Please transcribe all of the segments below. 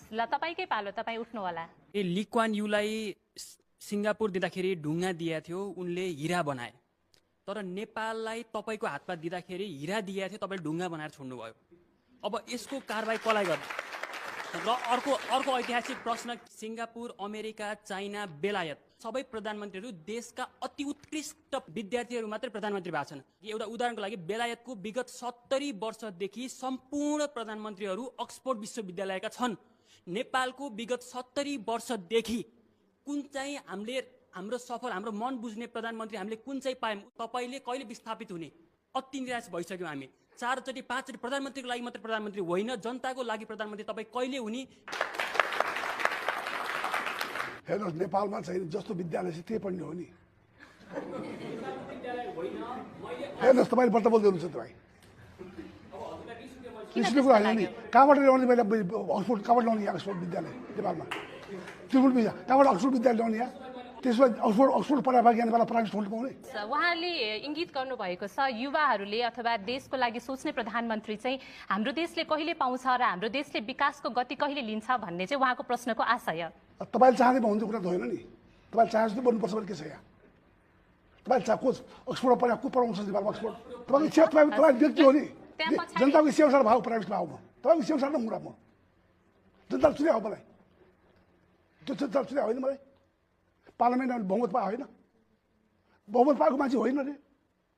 ल तपाईकै पालो, तपाईँ उठ्नु होला। ली क्वान यूलाई सिङ्गापुर दिँदाखेरि ढुङ्गा दिएको थियो, उनले हिरा बनाए। तर नेपाललाई तपाईँको हातमा दिँदाखेरि हिरा दिएको थियो, तपाईँले ढुङ्गा बनाएर छोड्नुभयो। अब यसको कारबाही कसलाई गर्नु? र अर्को ऐतिहासिक प्रश्न, सिङ्गापुर, अमेरिका, चाइना, बेलायत सबै प्रधानमन्त्रीहरू देशका अति उत्कृष्ट विद्यार्थीहरू मात्रै प्रधानमन्त्री भएको छन्। एउटा उदाहरणको लागि बेलायतको विगत 70 वर्षदेखि सम्पूर्ण प्रधानमन्त्रीहरू अक्सफोर्ड विश्वविद्यालयका छन्। नेपालको विगत 70 वर्षदेखि कुन चाहिँ हाम्रो मन बुझ्ने प्रधानमन्त्री हामीले कुन चाहिँ पायौँ? तपाईँले कहिले विस्थापित हुने? अति निराश भइसक्यौँ हामी। 4 चोटि 5 चोटि प्रधानमन्त्रीको लागि मात्रै प्रधानमन्त्री होइन, जनताको लागि प्रधानमन्त्री तपाईँ कहिले हुने? हेर्नुहोस्, नेपालमा चाहिँ जस्तो विद्यालय छ त्यही पढ्ने हो नि। हेर्नुहोस्, तपाईँले बर्ता बोल्दै हुनुहुन्छ तपाईँ। रिसले कुरा होइन नि। कहाँबाट ल्याउने? मैले अक्सफोर्ड कहाँबाट ल्याउने? अक्सफोर्ड विद्यालय नेपालमा त्रिपुर विद्या कहाँबाट अक्सफोर्ड विद्यालय ल्याउने? यहाँ त्यसमा अक्सफोर्ड पढाए बाँकी नेपालमा प्राइभेट स्कुल पाउने। उहाँले इङ्गित गर्नुभएको छ युवाहरूले अथवा देशको लागि सोच्ने प्रधानमन्त्री चाहिँ हाम्रो देशले कहिले पाउँछ र हाम्रो देशले विकासको गति कहिले लिन्छ भन्ने चाहिँ उहाँको प्रश्नको आशय। तपाईँले चाहँदै हुन्छ कुरा त होइन नि। तपाईँले चाहे जस्तो बोल्नुपर्छ भने के छ यहाँ? तपाईँले को अक्सफोर्ड पढाएको को पढाउँछ नेपालमा? अक्सफोर्ड तपाईँको इच्छा, तपाईँ व्यक्ति हो नि। जनताको इच्छा अनुसार भाउ प्राइभेटमा आऊ। म तपाईँको इच्छा अनुसार कुरा म जनताले चुनाव मलाई त्यो जनताले चुनाव होइन। मलाई पार्लियामेन्टमा बहुमत पाए होइन? बहुमत पाएको मान्छे होइन रे,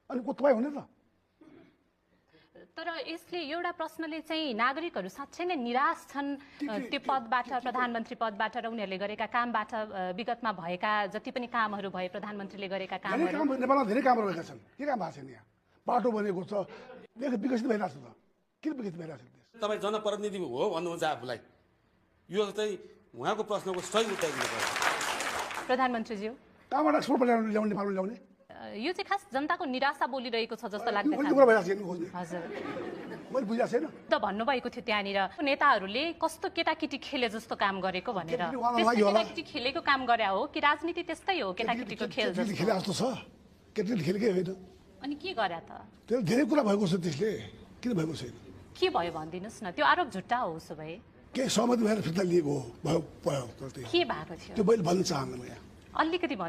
अनि को तपाईँ हुने त? तर यसले एउटा प्रश्नले चाहिँ नागरिकहरू साँच्चै नै निराश छन् त्यो पदबाट, प्रधानमन्त्री पदबाट र उनीहरूले गरेका कामबाट। विगतमा भएका जति पनि कामहरू भए प्रधानमन्त्रीले गरेका कामहरू, नेपालमा धेरै कामहरू भएका छन्। के काम भएको छैन? यहाँ बाटो बनेको छ, विकसित भइरहेको छ। त किन विकसित भइरहेको छ? तपाईँ जनप्रतिनिधि हो भन्नुहुन्छ आफूलाई, यो चाहिँ उहाँको प्रश्नको सही उत्तर दिनुपर्छ। प्रधानमन्त्रीज्यू, कहाँबाट एक्सपोर्ट ल्याउने नेपालमा ल्याउने? यो चाहिँ खास जनताको निराशा बोलिरहेको छ जस्तो लाग्दैछ। हजुर, मैले बुझाएको छैन त भन्नुभएको थियो त्यहाँनिर नेताहरूले कस्तो केटाकेटी खेले जस्तो काम गरेको भनेर। केटाकेटी खेलेको काम गरे हो कि राजनीति त्यस्तै हो? केटाकेटीको खेल खेले जस्तो छ, केटाकेटी खेलेकै होइन। अनि के गरे त? त्यो धेरै कुरा भएको छ, त्यसले किन भएको छैन? के भयो भनिदिनुहोस् न। त्यो आरोप झुट्टा हो उसो भए? के सहमति भएर फिर्ता लिएको हो? भयो के भएको थियो त्यो मैले भन्न चाहन्न। म यहाँ अलिकति भन्नु।